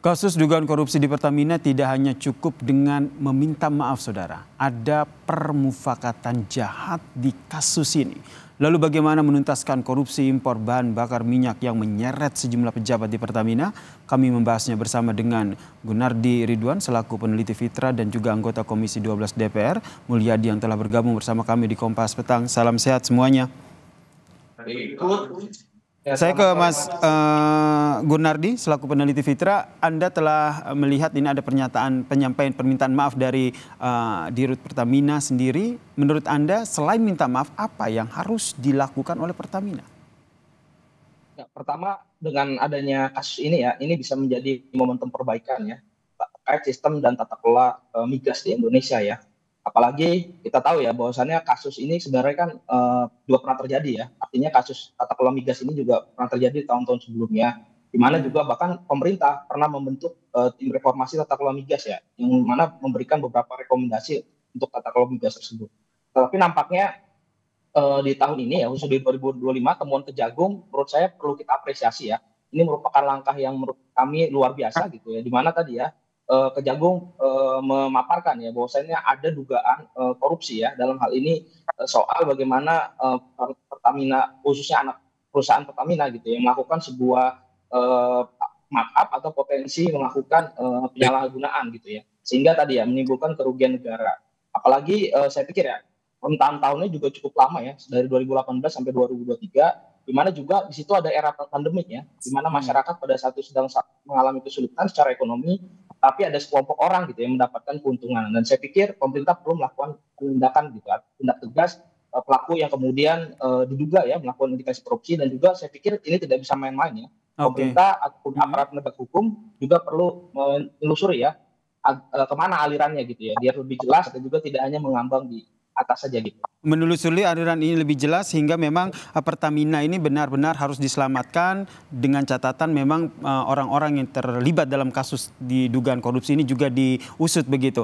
Kasus dugaan korupsi di Pertamina tidak hanya cukup dengan meminta maaf, saudara. Ada permufakatan jahat di kasus ini. Lalu bagaimana menuntaskan korupsi impor bahan bakar minyak yang menyeret sejumlah pejabat di Pertamina? Kami membahasnya bersama dengan Gunardi Ridwan selaku peneliti Fitra dan juga anggota Komisi 12 DPR, Mulyadi yang telah bergabung bersama kami di Kompas Petang. Salam sehat semuanya. Saya ke Mas Gunardi selaku peneliti Fitra. Anda telah melihat ini ada penyampaian permintaan maaf dari Dirut Pertamina sendiri. Menurut Anda selain minta maaf, apa yang harus dilakukan oleh Pertamina? Ya, pertama dengan adanya kasus ini ya, ini bisa menjadi momentum perbaikan ya terkait sistem dan tata kelola migas di Indonesia ya. Apalagi kita tahu ya bahwasannya kasus ini sebenarnya kan juga pernah terjadi ya. Artinya kasus tata kelola migas ini juga pernah terjadi di tahun-tahun sebelumnya. Di mana juga bahkan pemerintah pernah membentuk tim reformasi tata kelola migas ya, yang mana memberikan beberapa rekomendasi untuk tata kelola migas tersebut. Tapi nampaknya di tahun ini ya, khususnya di 2025, temuan Kejagung menurut saya perlu kita apresiasi ya. Ini merupakan langkah yang menurut kami luar biasa gitu ya. Di mana tadi ya Kejagung memaparkan ya bahwasanya ada dugaan korupsi ya dalam hal ini soal bagaimana Pertamina, khususnya anak perusahaan Pertamina gitu ya, melakukan sebuah markup atau potensi melakukan penyalahgunaan gitu ya, sehingga tadi ya menimbulkan kerugian negara. Apalagi saya pikir ya rentang tahunnya juga cukup lama ya, dari 2018 sampai 2023, di mana juga di situ ada era pandemik ya, di mana masyarakat pada saat itu sedang mengalami kesulitan secara ekonomi, tapi ada sekelompok orang gitu yang mendapatkan keuntungan. Dan saya pikir pemerintah perlu melakukan tindakan gitu, tindak tegas pelaku yang kemudian diduga ya melakukan indikasi korupsi, dan juga saya pikir ini tidak bisa main-main ya. Pemerintah ataupun aparat penegak hukum juga perlu menelusuri ya kemana alirannya gitu ya, biar lebih jelas dan juga tidak hanya mengambang di atas saja gitu. Menelusuri aliran ini lebih jelas sehingga memang Pertamina ini benar-benar harus diselamatkan, dengan catatan memang orang-orang yang terlibat dalam kasus di dugaan korupsi ini juga diusut begitu.